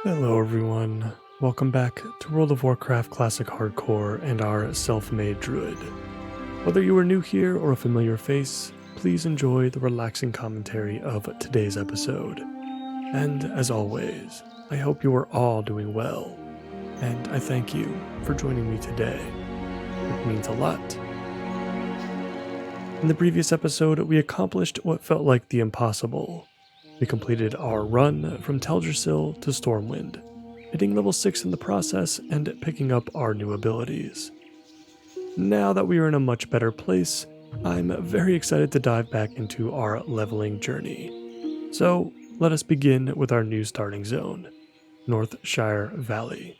Hello everyone, welcome back to World of Warcraft Classic Hardcore and our self-made druid. Whether you are new here or a familiar face, please enjoy the relaxing commentary of today's episode. And as always, I hope you are all doing well, and I thank you for joining me today. It means a lot. In the previous episode, we accomplished what felt like the impossible. We completed our run from Teldrassil to Stormwind, hitting level 6 in the process and picking up our new abilities. Now that we are in a much better place, I'm very excited to dive back into our leveling journey. So let us begin with our new starting zone, Northshire Valley.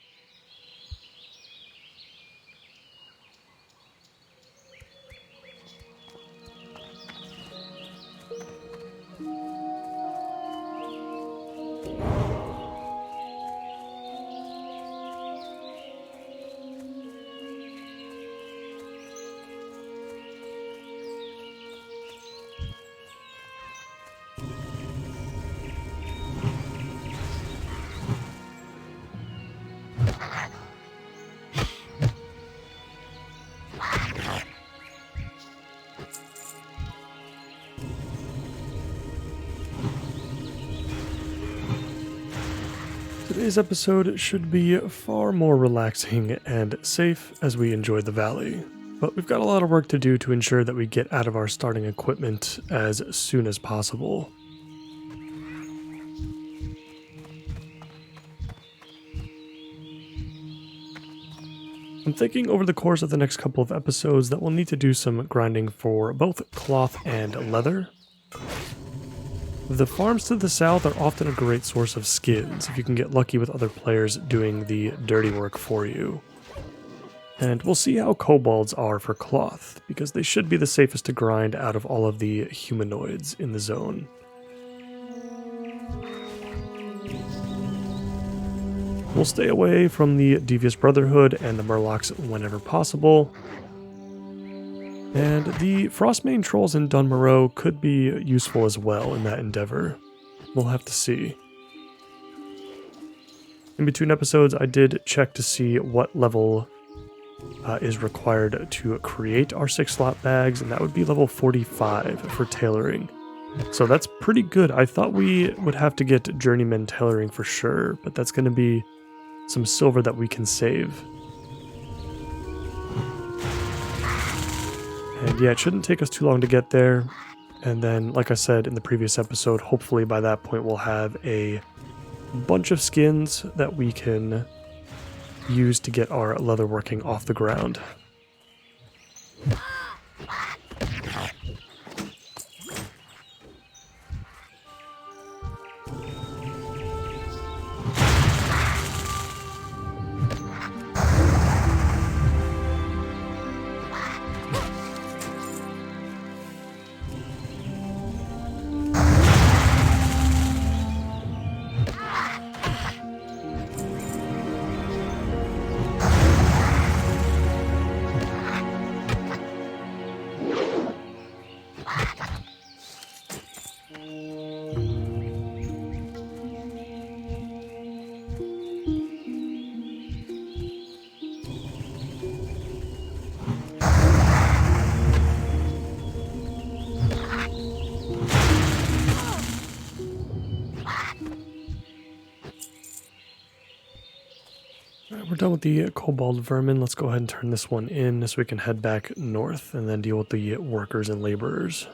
Today's episode should be far more relaxing and safe as we enjoy the valley, but we've got a lot of work to do to ensure that we get out of our starting equipment as soon as possible. I'm thinking over the course of the next couple of episodes that we'll need to do some grinding for both cloth and leather. The farms to the south are often a great source of skins if you can get lucky with other players doing the dirty work for you. And we'll see how kobolds are for cloth, because they should be the safest to grind out of all of the humanoids in the zone. We'll stay away from the Defias Brotherhood and the Murlocs whenever possible. And the Frostmane Trolls in Dunmoreau could be useful as well in that endeavor. We'll have to see. In between episodes, I did check to see what level is required to create our 6-slot bags, and that would be level 45 for tailoring. So that's pretty good. I thought we would have to get Journeyman tailoring for sure, but that's going to be some silver that we can save. And yeah, it shouldn't take us too long to get there. And then, like I said in the previous episode, hopefully by that point we'll have a bunch of skins that we can use to get our leatherworking off the ground. We're done with the Kobold Vermin. Let's go ahead and turn this one in so we can head back north and then deal with the workers and laborers.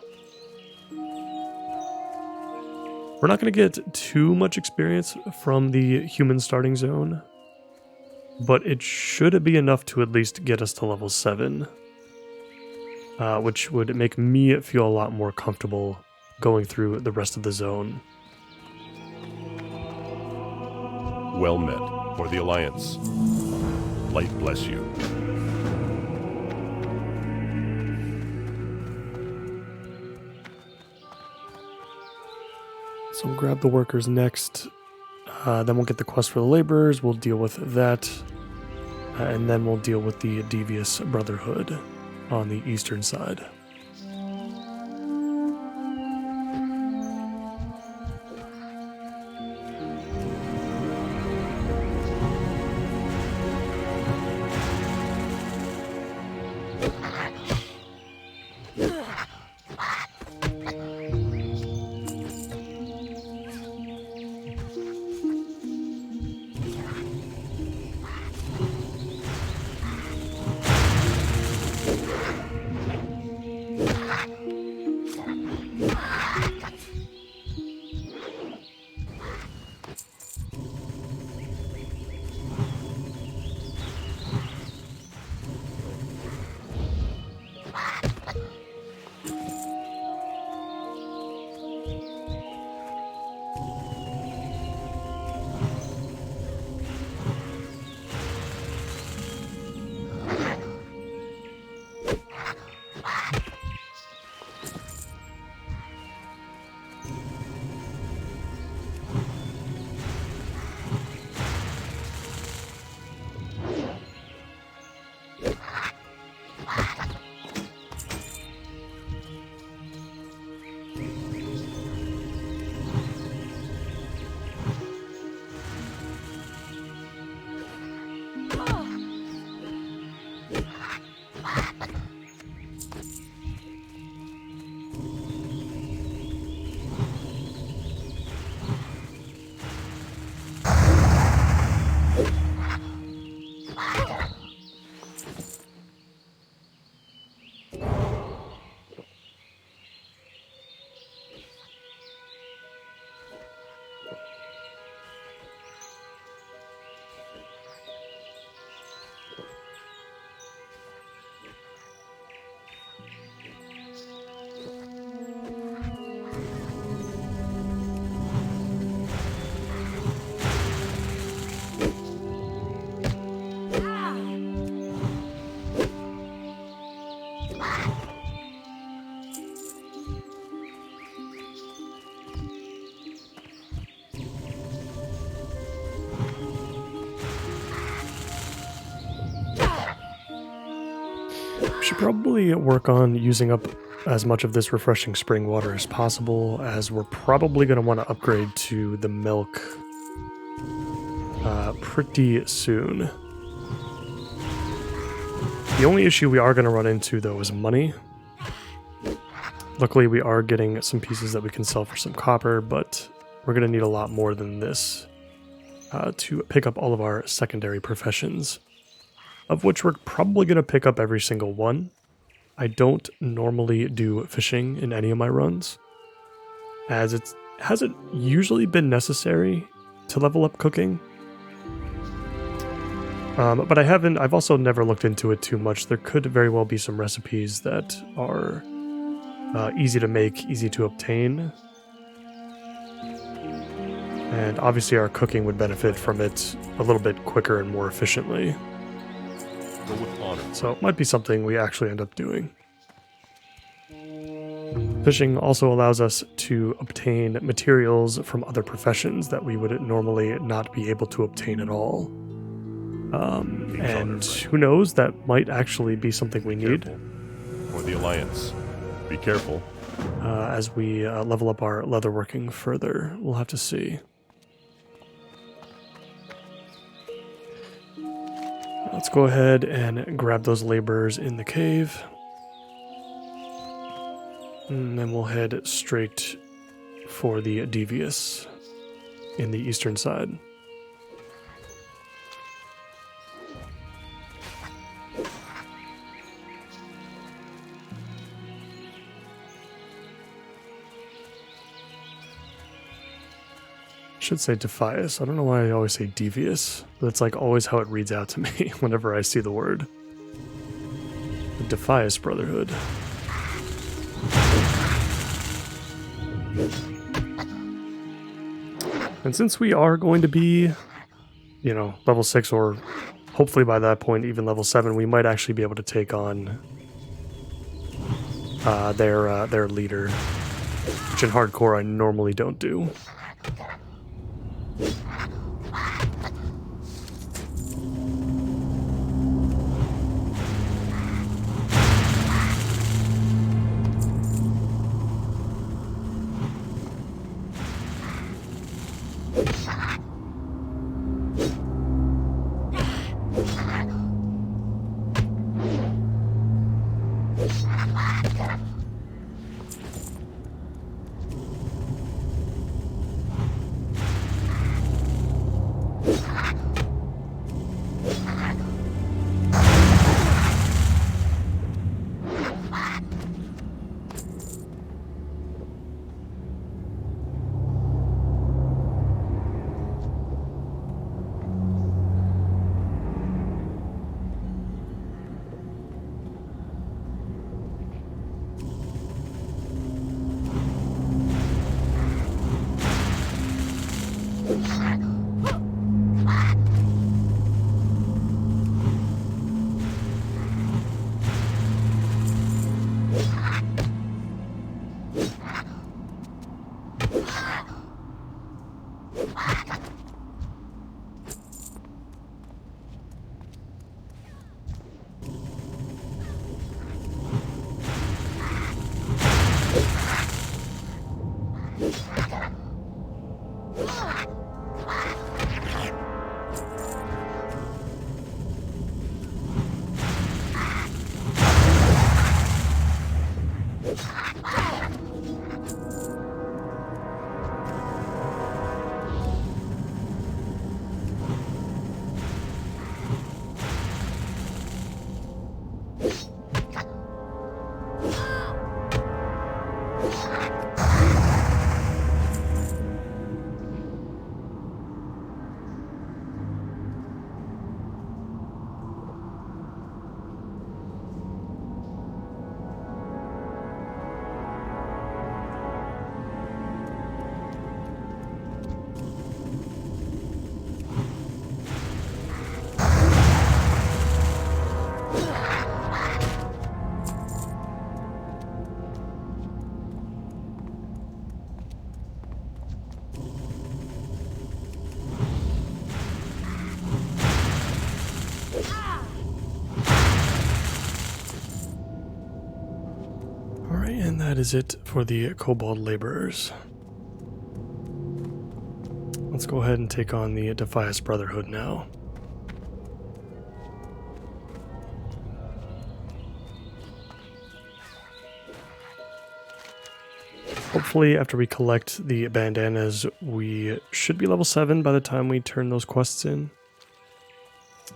We're not going to get too much experience from the human starting zone, but it should be enough to at least get us to level 7, which would make me feel a lot more comfortable going through the rest of the zone. Well met for the Alliance. Light bless you. So we'll grab the workers next, then we'll get the quest for the laborers, we'll deal with that, and then we'll deal with the Devious Brotherhood on the eastern side. Should probably work on using up as much of this refreshing spring water as possible, as we're probably going to want to upgrade to the milk pretty soon. The only issue we are going to run into, though, is money. Luckily, we are getting some pieces that we can sell for some copper, but we're going to need a lot more than this to pick up all of our secondary professions, of which we're probably going to pick up every single one. I don't normally do fishing in any of my runs, as it hasn't usually been necessary to level up cooking. But I've also never looked into it too much. There could very well be some recipes that are easy to make, easy to obtain. And obviously our cooking would benefit from it a little bit quicker and more efficiently. So it might be something we actually end up doing. Fishing also allows us to obtain materials from other professions that we would normally not be able to obtain at all. And who knows, that might actually be something we need. For the Alliance. Be careful. As we level up our leatherworking further. We'll have to see. Let's go ahead and grab those laborers in the cave. And then we'll head straight for the Defias in the eastern side. Should say Defias. I don't know why I always say Devious, but it's like always how it reads out to me whenever I see the word. The Defias Brotherhood. And since we are going to be, you know, level 6 or hopefully by that point even level 7, we might actually be able to take on their leader, which in hardcore I normally don't do. that is it for the Kobold Laborers. Let's go ahead and take on the Defias Brotherhood now. Hopefully, after we collect the bandanas, we should be level 7 by the time we turn those quests in.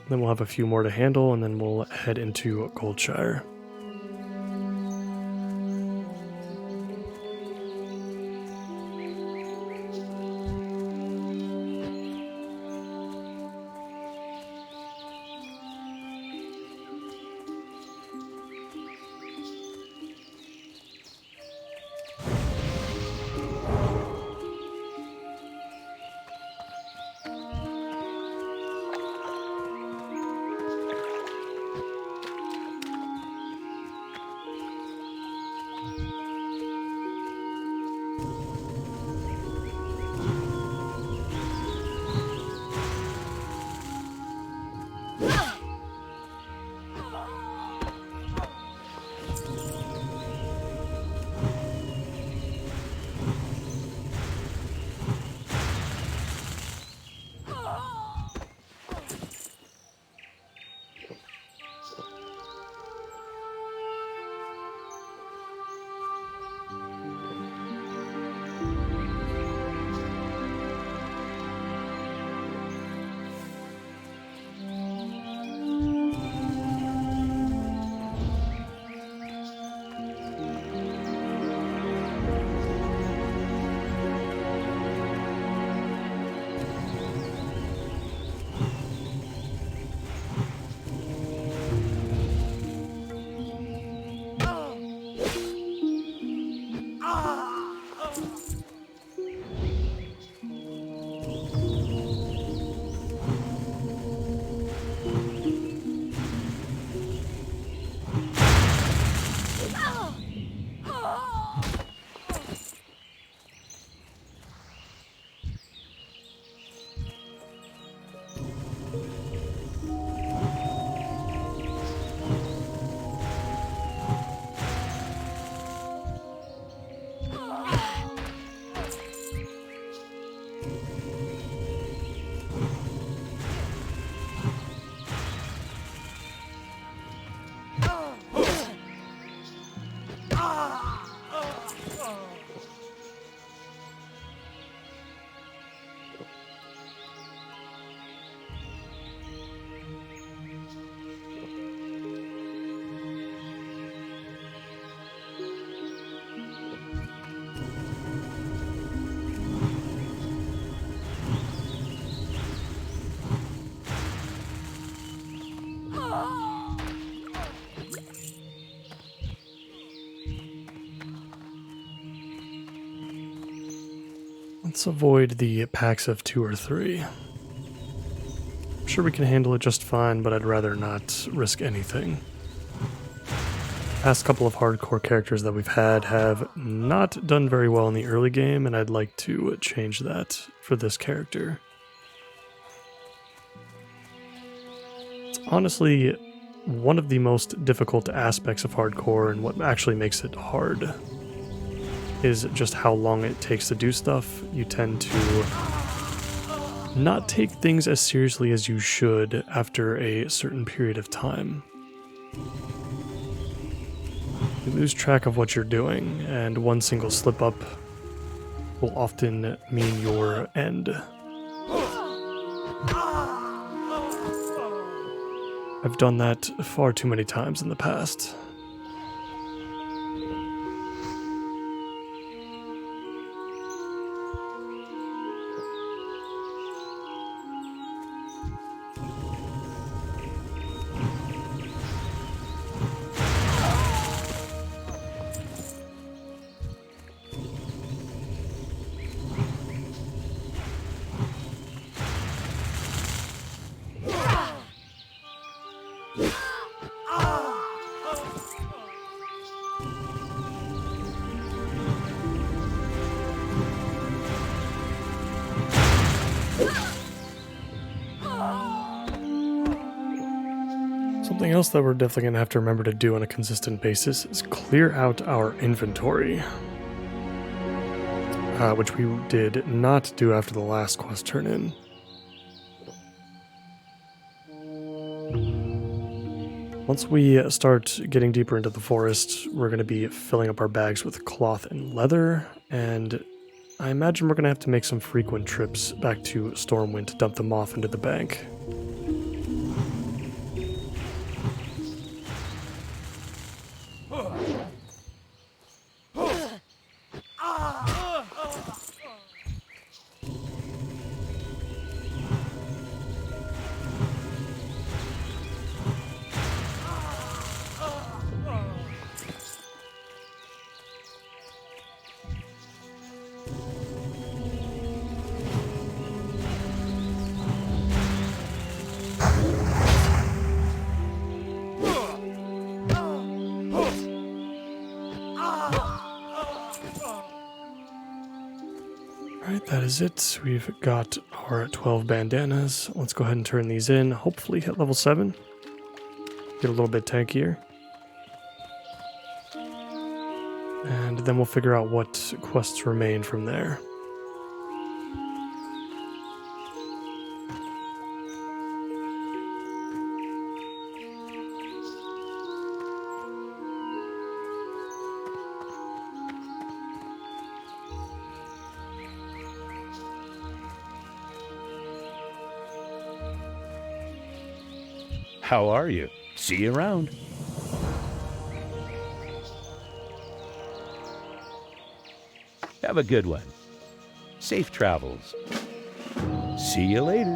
Then we'll have a few more to handle, and then we'll head into Goldshire. Let's avoid the packs of 2 or 3. I'm sure we can handle it just fine, but I'd rather not risk anything. Past couple of hardcore characters that we've had have not done very well in the early game, and I'd like to change that for this character. It's honestly one of the most difficult aspects of hardcore, and what actually makes it hard is just how long it takes to do stuff. You tend to not take things as seriously as you should after a certain period of time. You lose track of what you're doing, and one single slip up will often mean your end. I've done that far too many times in the past. Something else that we're definitely going to have to remember to do on a consistent basis is clear out our inventory. Which we did not do after the last quest turn-in. Once we start getting deeper into the forest, we're going to be filling up our bags with cloth and leather, and I imagine we're going to have to make some frequent trips back to Stormwind to dump them off into the bank. Alright, that is it. We've got our 12 bandanas. Let's go ahead and turn these in. Hopefully hit level 7. Get a little bit tankier. And then we'll figure out what quests remain from there. How are you? See you around. Have a good one. Safe travels. See you later.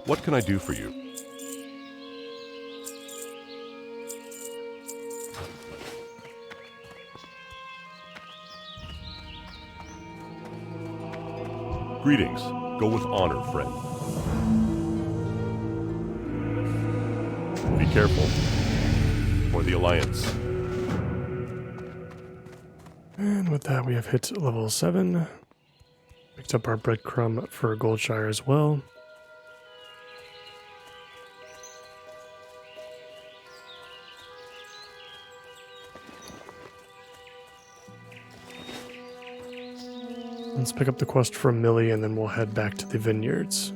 What can I do for you? Greetings. Go with honor, friend. Be careful. For the Alliance. And with that, we have hit level 7. Picked up our breadcrumb for Goldshire as well. Let's pick up the quest for Millie and then we'll head back to the vineyards.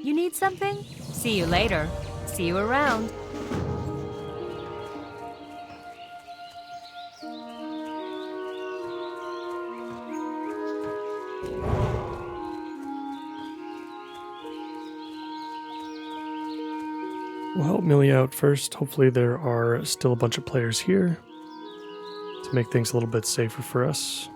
You need something? See you later. See you around. We'll help Millie out first. Hopefully there are still a bunch of players here to make things a little bit safer for us.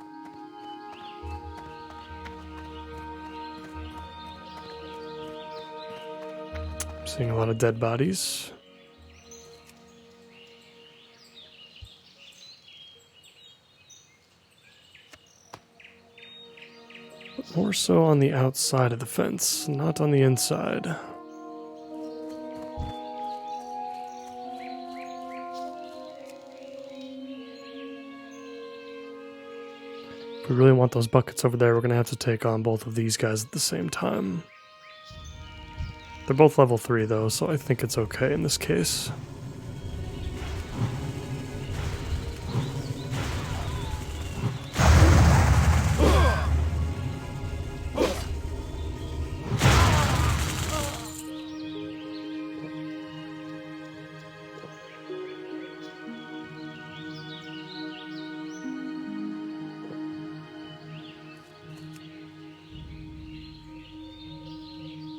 I'm seeing a lot of dead bodies. But more so on the outside of the fence, not on the inside. If we really want those buckets over there, we're going to have to take on both of these guys at the same time. They're both level 3 though, so I think it's okay in this case.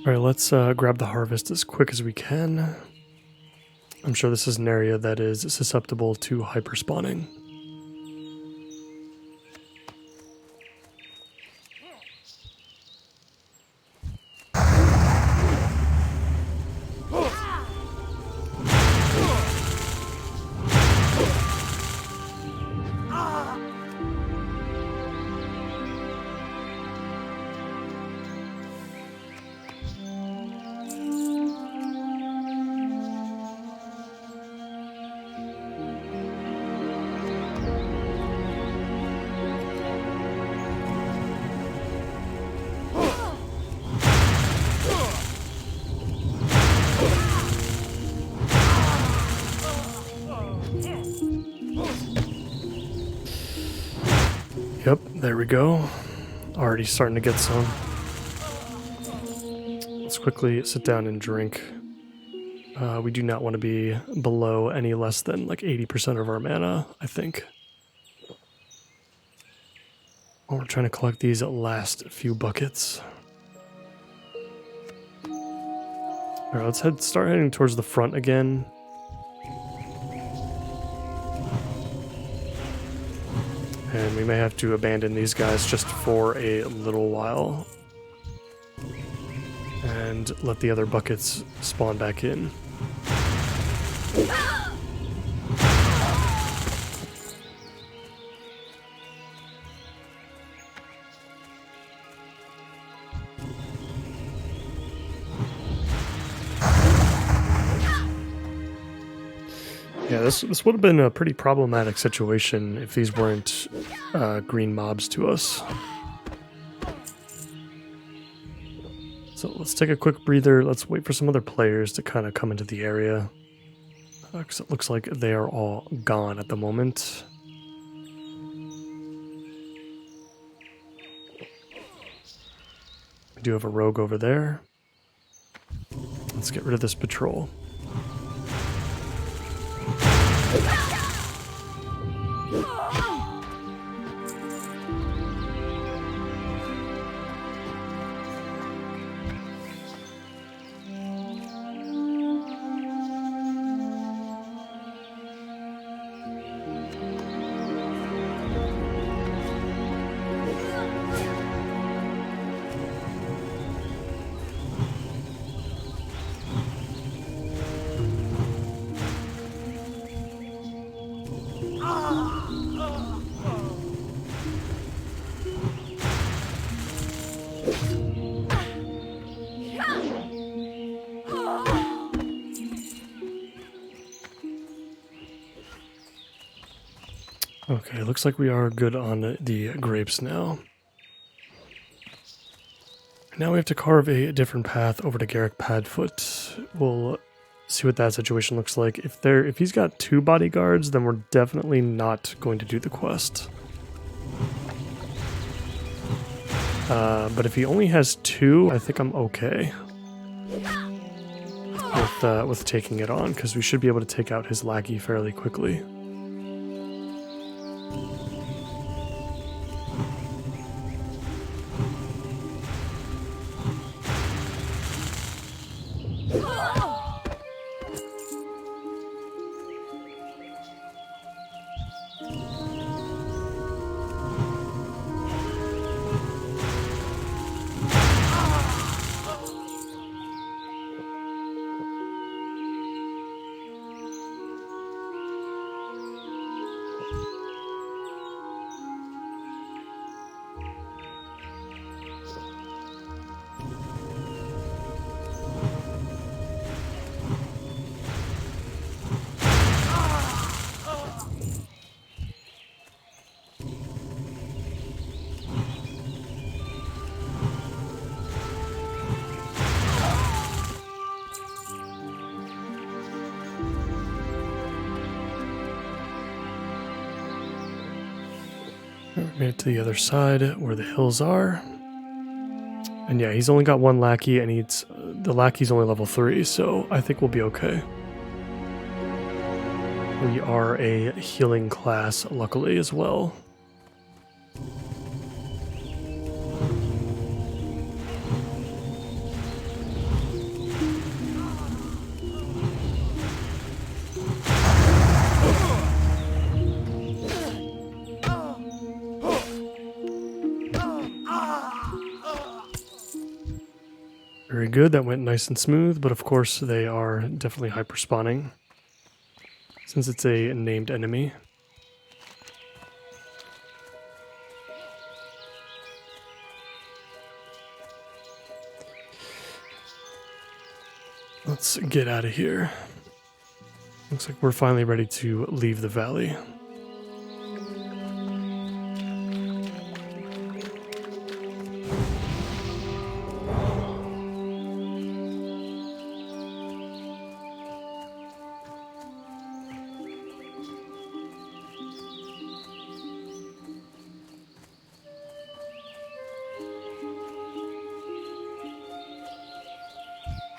Alright, let's grab the harvest as quick as we can. I'm sure this is an area that is susceptible to hyperspawning. Yep, there we go. Already starting to get some. Let's quickly sit down and drink. We do not want to be below any less than like 80% of our mana, I think. While we're trying to collect these last few buckets. Alright, let's start heading towards the front again. And we may have to abandon these guys just for a little while. And let the other buckets spawn back in. Yeah, this would have been a pretty problematic situation if these weren't green mobs to us. So let's take a quick breather. Let's wait for some other players to kind of come into the area. Because it looks like they are all gone at the moment. We do have a rogue over there. Let's get rid of this patrol. Okay, looks like we are good on the grapes now. Now we have to carve a different path over to Garrick Padfoot. We'll see what that situation looks like. If he's got 2 bodyguards, then we're definitely not going to do the quest. But if he only has 2, I think I'm okay with taking it on, because we should be able to take out his lackey fairly quickly. Made it to the other side where the hills are. And yeah, he's only got 1 lackey, and the lackey's only level 3, so I think we'll be okay. We are a healing class, luckily, as well. Very good, that went nice and smooth, but of course they are definitely hyper-spawning, since it's a named enemy. Let's get out of here. Looks like we're finally ready to leave the valley.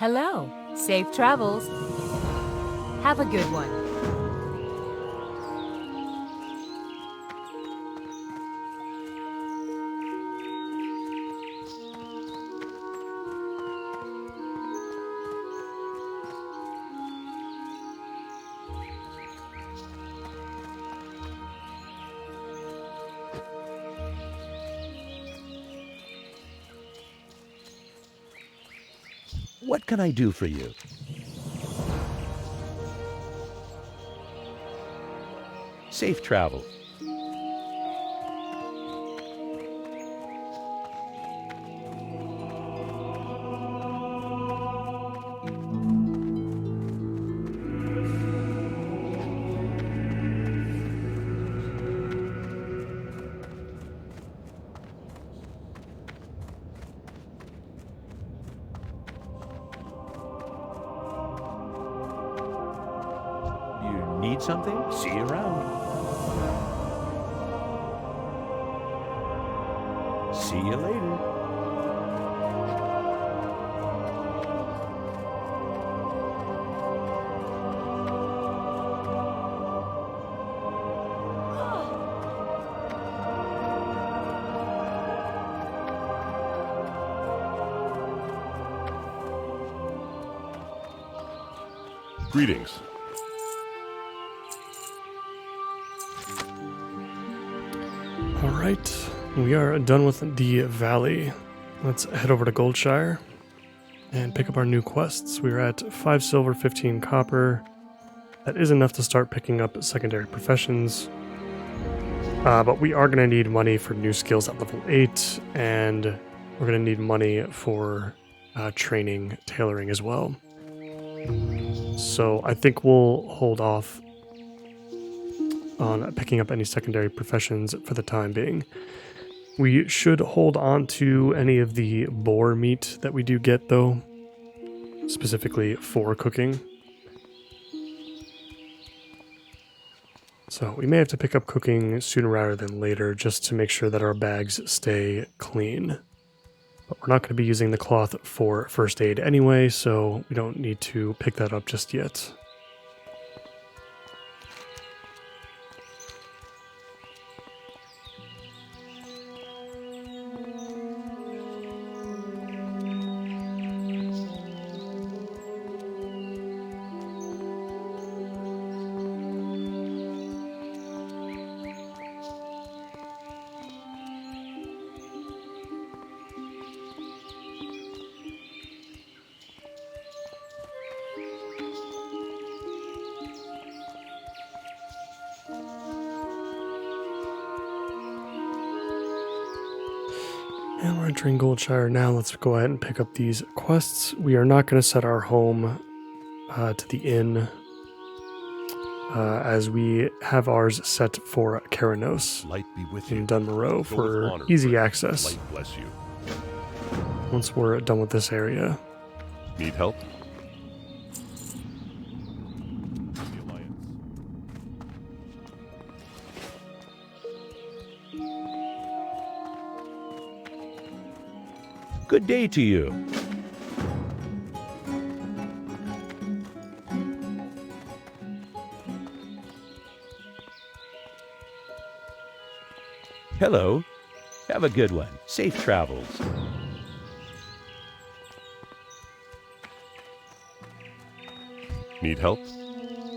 Hello. Safe travels. Have a good one. What can I do for you? Safe travel. You need something? See you around. See you later. Greetings. Alright, we are done with the valley. Let's head over to Goldshire and pick up our new quests. We are at 5 silver, 15 copper. That is enough to start picking up secondary professions. But we are going to need money for new skills at level 8, and we're going to need money for training tailoring as well. So I think we'll hold off on picking up any secondary professions for the time being. We should hold on to any of the boar meat that we do get, though, specifically for cooking. So we may have to pick up cooking sooner rather than later just to make sure that our bags stay clean. But we're not going to be using the cloth for first aid anyway, so we don't need to pick that up just yet. And we're entering Goldshire now. Let's go ahead and pick up these quests. We are not going to set our home to the inn as we have ours set for Keranos Light be with you. in Dunmoreau Go with for honor, easy friend. access Light bless you. once we're done with this area. Need help? The Alliance. Good day to you. Hello. Have a good one. Safe travels. Need help?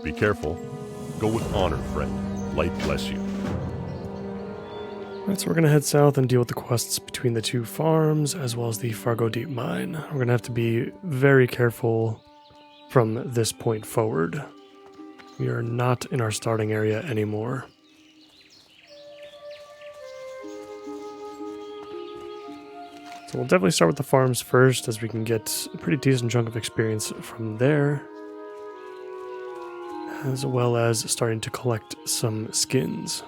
Be careful. Go with honor, friend. Light bless you. Alright, so we're going to head south and deal with the quests between the two farms, as well as the Fargo Deep Mine. We're going to have to be very careful from this point forward. We are not in our starting area anymore. So we'll definitely start with the farms first, as we can get a pretty decent chunk of experience from there, as well as starting to collect some skins.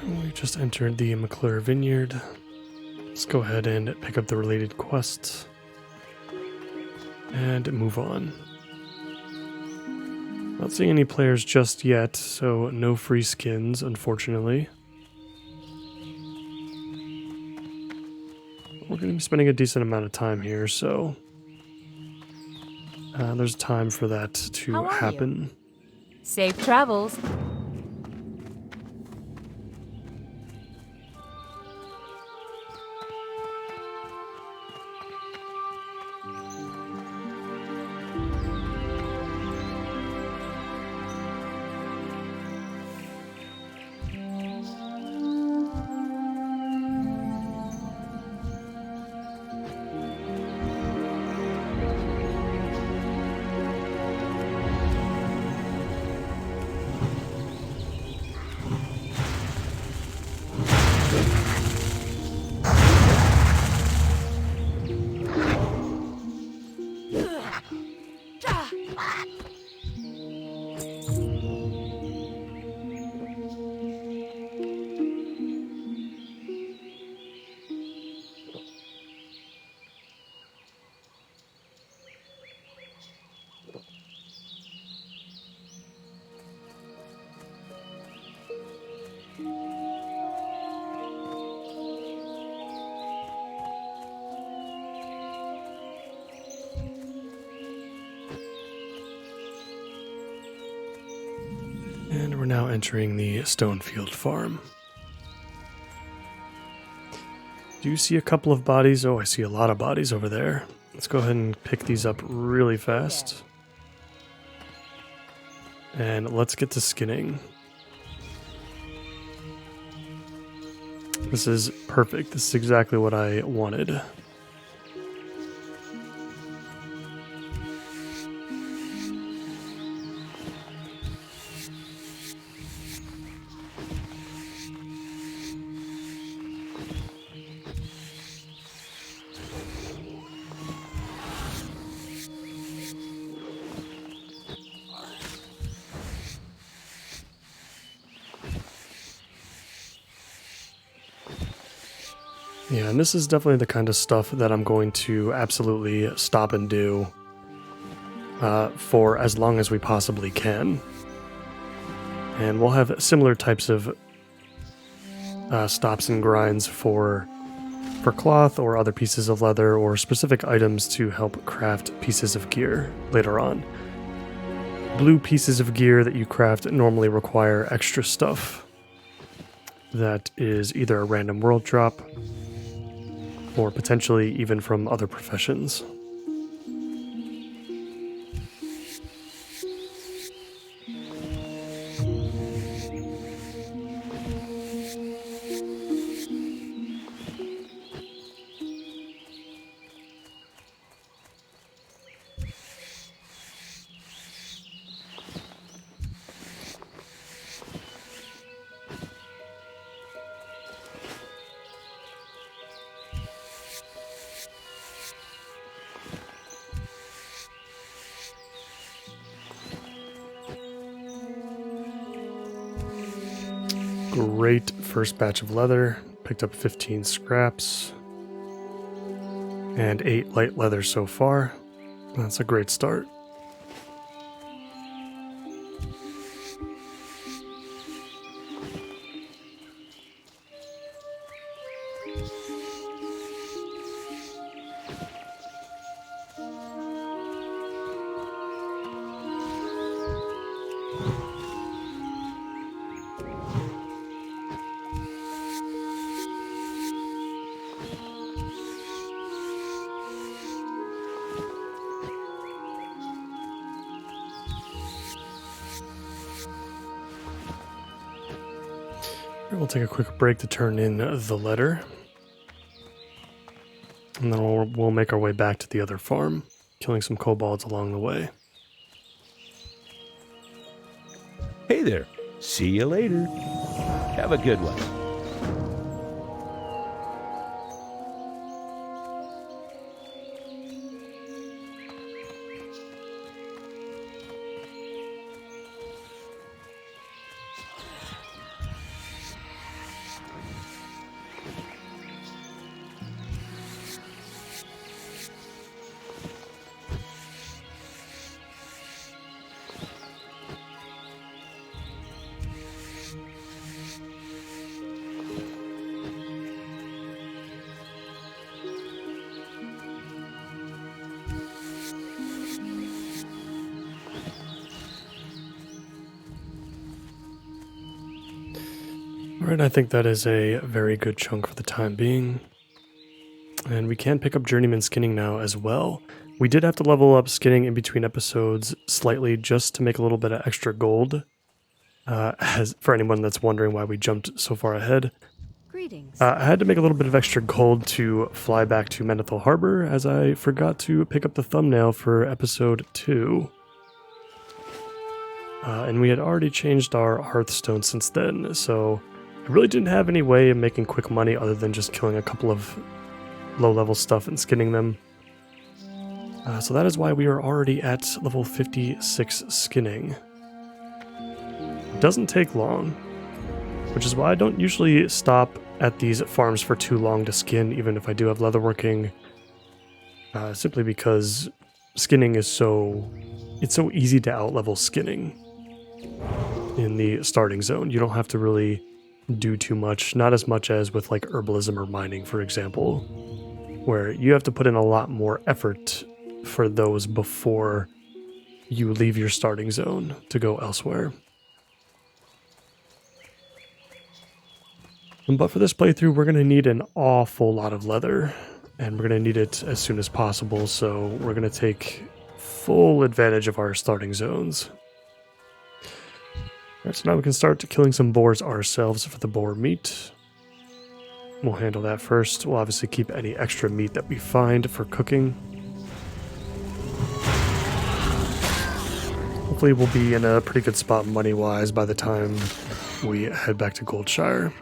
We just entered the McClure Vineyard. Let's go ahead and pick up the related quests and move on. Not seeing any players just yet, so no free skins, unfortunately. We're going to be spending a decent amount of time here, so there's time for that to happen. Safe travels. And we're now entering the Stonefield Farm. Do you see a couple of bodies? Oh, I see a lot of bodies over there. Let's go ahead and pick these up really fast. And let's get to skinning. This is perfect. This is exactly what I wanted. Yeah, and this is definitely the kind of stuff that I'm going to absolutely stop and do for as long as we possibly can. And we'll have similar types of stops and grinds for cloth or other pieces of leather or specific items to help craft pieces of gear later on. Blue pieces of gear that you craft normally require extra stuff that is either a random world drop or potentially even from other professions. Great first batch of leather. Picked up 15 scraps and 8 light leather so far. That's a great start. We'll take a quick break to turn in the letter. And then we'll make our way back to the other farm, killing some kobolds along the way. Hey there. See you later. Have a good one. Alright, I think that is a very good chunk for the time being. And we can pick up Journeyman Skinning now as well. We did have to level up Skinning in between episodes slightly just to make a little bit of extra gold. As for anyone that's wondering why we jumped so far ahead. Greetings. I had to make a little bit of extra gold to fly back to Menethil Harbor, as I forgot to pick up the thumbnail for episode 2. And we had already changed our Hearthstone since then, so I really didn't have any way of making quick money other than just killing a couple of low-level stuff and skinning them. So that is why we are already at level 56 skinning. It doesn't take long, which is why I don't usually stop at these farms for too long to skin, even if I do have leatherworking. Simply because skinning is it's so easy to outlevel skinning in the starting zone. You don't have to really do too much, not as much as with like herbalism or mining, for example, where you have to put in a lot more effort for those before you leave your starting zone to go elsewhere. But for this playthrough, we're going to need an awful lot of leather, and we're going to need it as soon as possible, so we're going to take full advantage of our starting zones. Alright, so now we can start killing some boars ourselves for the boar meat. We'll handle that first. We'll obviously keep any extra meat that we find for cooking. Hopefully we'll be in a pretty good spot money-wise by the time we head back to Goldshire.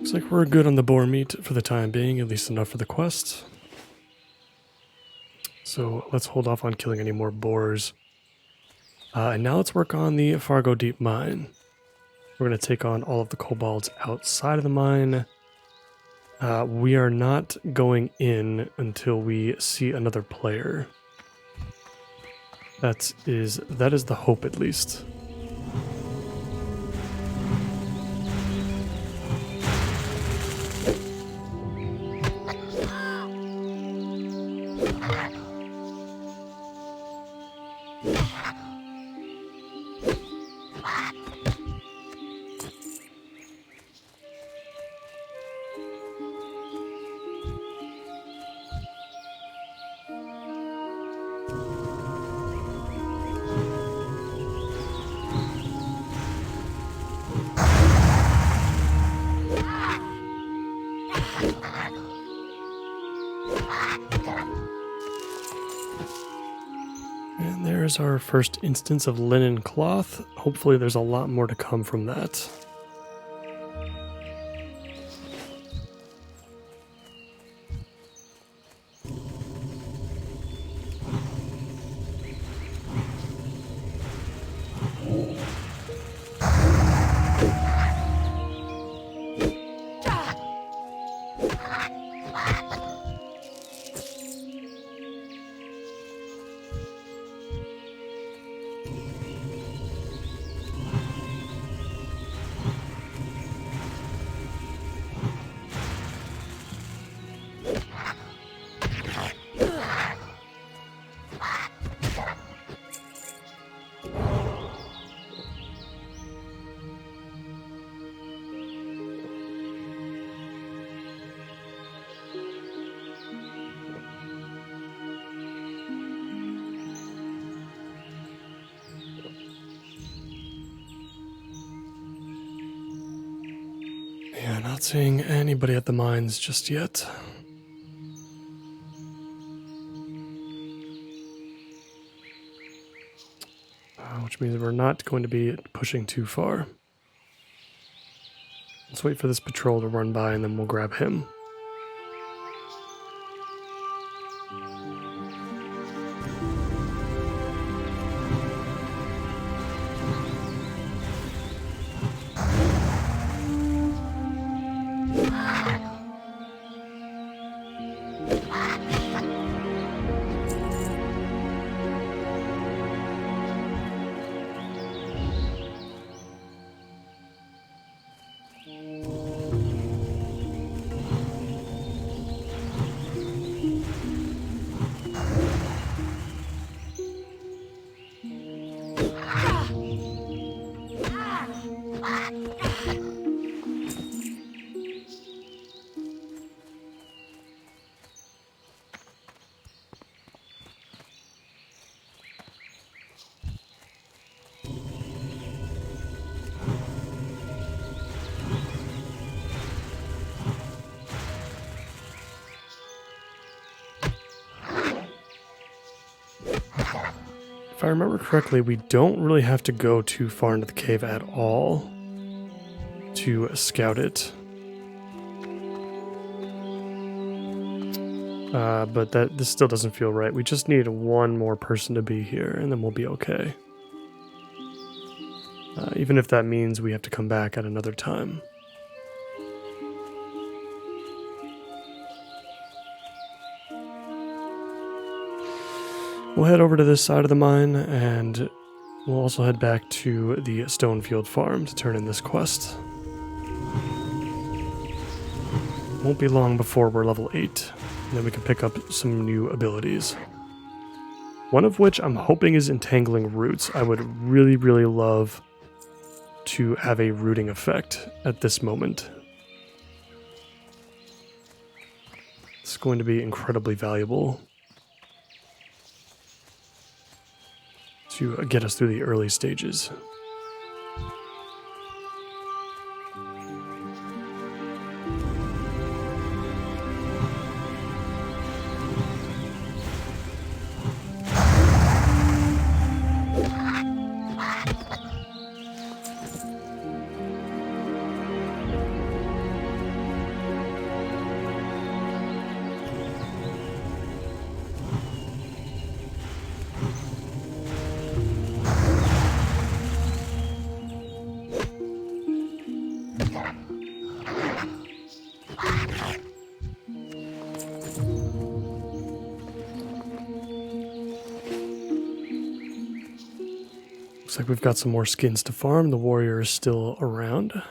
Looks like we're good on the boar meat for the time being, at least enough for the quest. So let's hold off on killing any more boars. And now let's work on the Fargo Deep Mine. We're going to take on all of the kobolds outside of the mine. We are not going in until we see another player. That is the hope, at least. there's our first instance of linen cloth. Hopefully there's a lot more to come from that. Yeah, not seeing anybody at the mines just yet. Which means we're not going to be pushing too far. Let's wait for this patrol to run by and then we'll grab him. If I remember correctly, we don't really have to go too far into the cave at all to scout it. But this still doesn't feel right. We just need one more person to be here, and then we'll be okay. Even if that means we have to come back at another time. We'll head over to this side of the mine, and we'll also head back to the Stonefield farm to turn in this quest. Won't be long before we're level 8, and then we can pick up some new abilities. One of which I'm hoping is Entangling Roots. I would really, really love to have a rooting effect at this moment. It's going to be incredibly valuable to get us through the early stages. Looks like we've got some more skins to farm. The warrior is still around.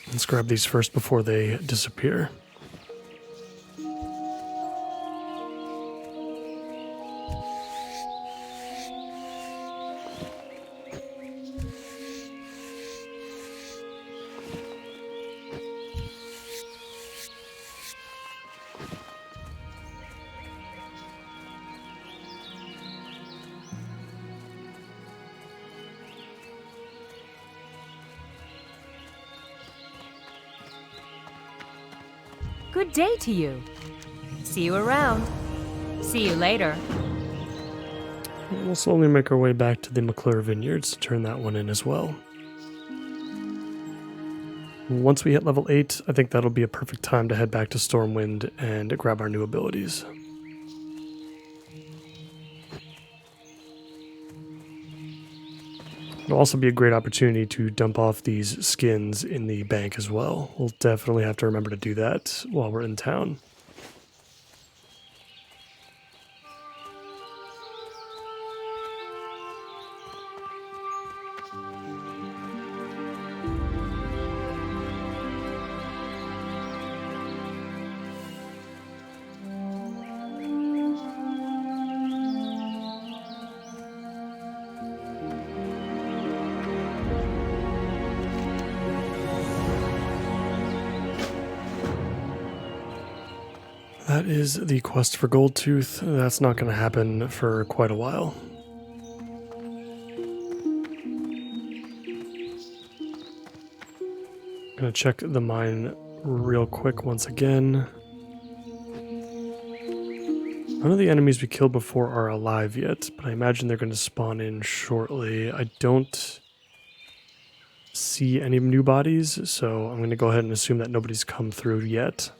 Let's grab these first before they disappear. Good day to you. See you around. See you later. We'll slowly make our way back to the McClure Vineyards to turn that one in as well. Once we hit level 8, I think that'll be a perfect time to head back to Stormwind and grab our new abilities. It'll also be a great opportunity to dump off these skins in the bank as well. We'll definitely have to remember to do that while we're in town. That is the quest for Goldtooth. That's not going to happen for quite a while. Gonna check the mine real quick once again. None of the enemies we killed before are alive yet, but I imagine they're going to spawn in shortly. I don't see any new bodies, so I'm going to go ahead and assume that nobody's come through yet.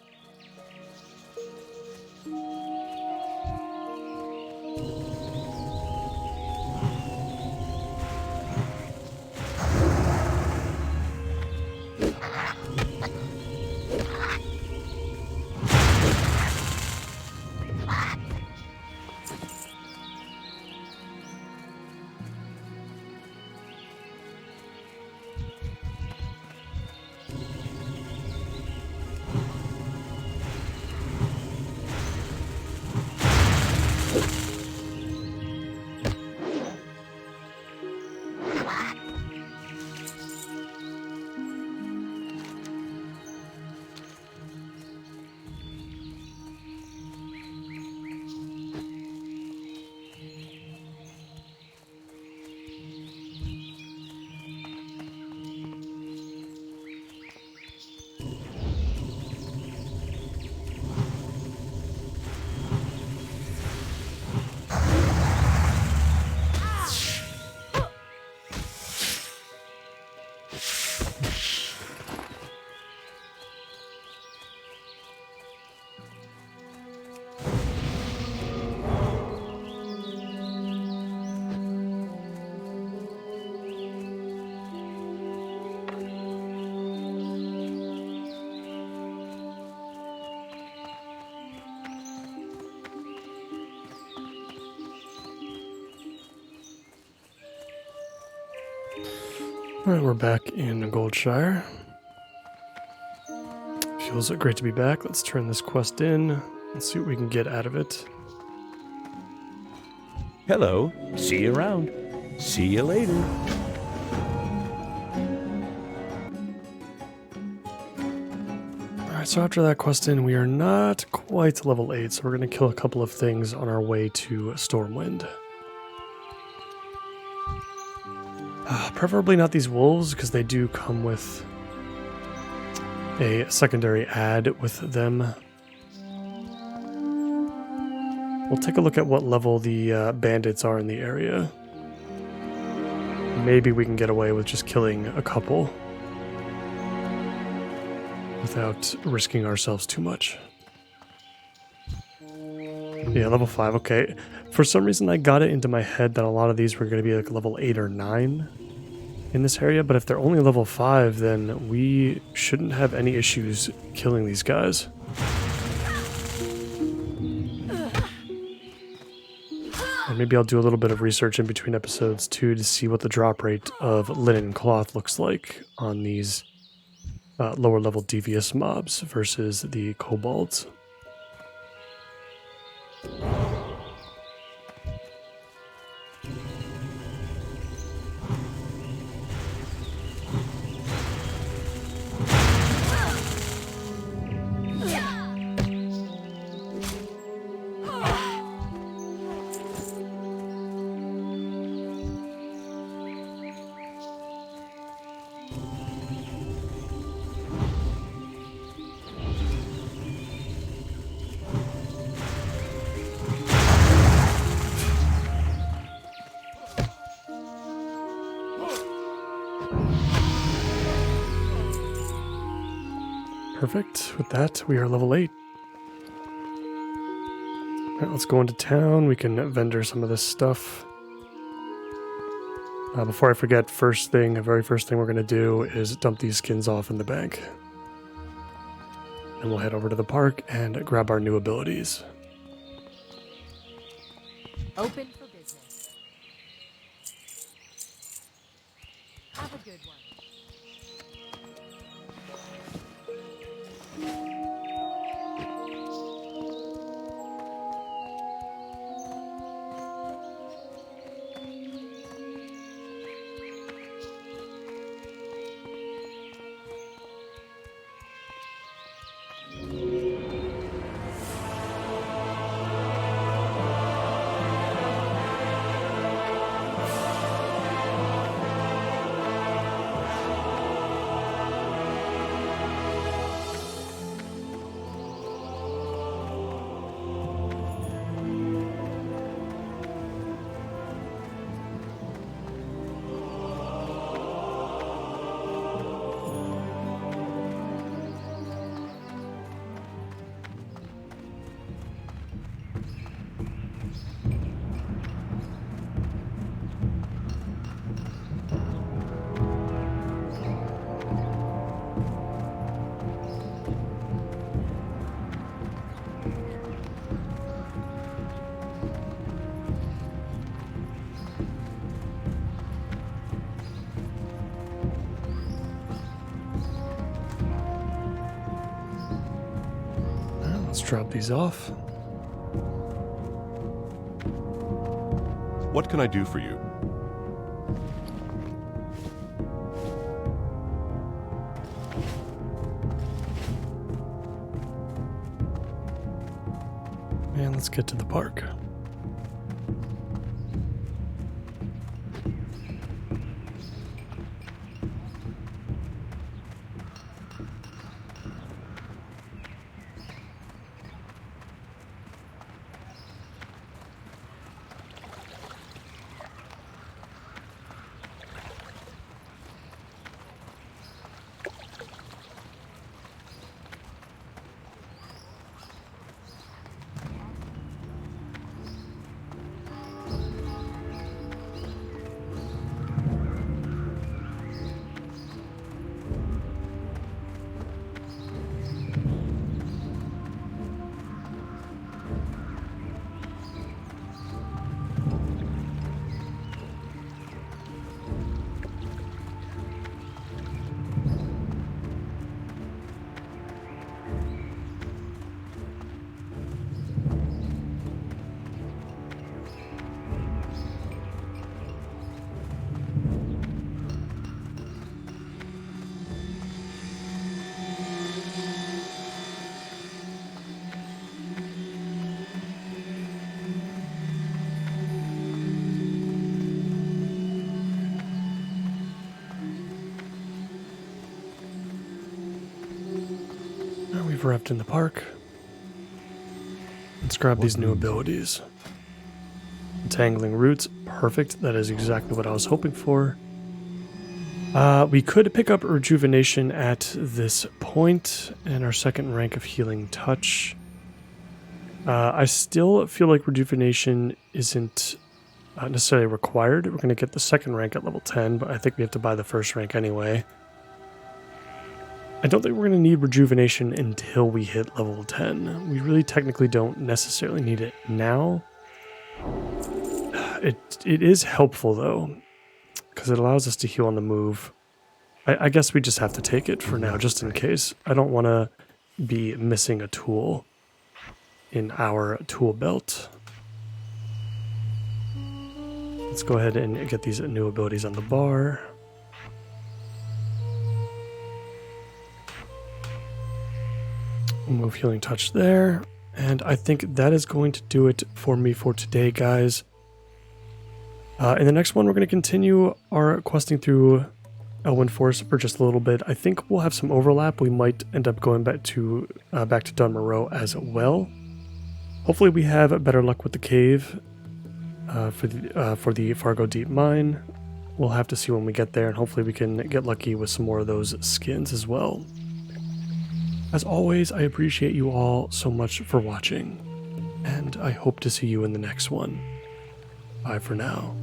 Alright, we're back in Goldshire. Feels great to be back. Let's turn this quest in and see what we can get out of it. Hello. See you around. See you later. Alright, so after that quest in, we are not quite level 8, so we're going to kill a couple of things on our way to Stormwind. Preferably not these wolves, because they do come with a secondary ad with them. We'll take a look at what level the bandits are in the area. Maybe we can get away with just killing a couple without risking ourselves too much. Yeah, level 5, okay. For some reason I got it into my head that a lot of these were going to be like level 8 or 9 in this area, but if they're only level 5, then we shouldn't have any issues killing these guys. And maybe I'll do a little bit of research in between episodes too to see what the drop rate of linen and cloth looks like on these lower level devious mobs versus the kobolds. Perfect. With that, we are level 8. Alright, let's go into town. We can vendor some of this stuff. Before I forget, the very first thing we're going to do is dump these skins off in the bank. And we'll head over to the park and grab our new abilities. Open for business. Have a good one. Let's drop these off. What can I do for you? And let's get to the park. We've arrived in the park. Let's grab these new abilities. Entangling Roots, perfect. That is exactly what I was hoping for. We could pick up Rejuvenation at this point and our second rank of Healing Touch. I still feel like Rejuvenation isn't necessarily required. We're going to get the second rank at level 10, but I think we have to buy the first rank anyway. I don't think we're going to need Rejuvenation until we hit level 10. We really technically don't necessarily need it now. It is helpful, though, because it allows us to heal on the move. I guess we just have to take it for now, just in case. I don't want to be missing a tool in our tool belt. Let's go ahead and get these new abilities on the bar. Move Healing Touch there. And I think that is going to do it for me for today, guys. In the next one, we're going to continue our questing through Elwyn Forest for just a little bit. I think we'll have some overlap. We might end up going back to Dunmoreau as well. Hopefully we have better luck with the cave for the Fargo Deep Mine. we'll have to see when we get there, and hopefully we can get lucky with some more of those skins as well. As always, I appreciate you all so much for watching, and I hope to see you in the next one. Bye for now.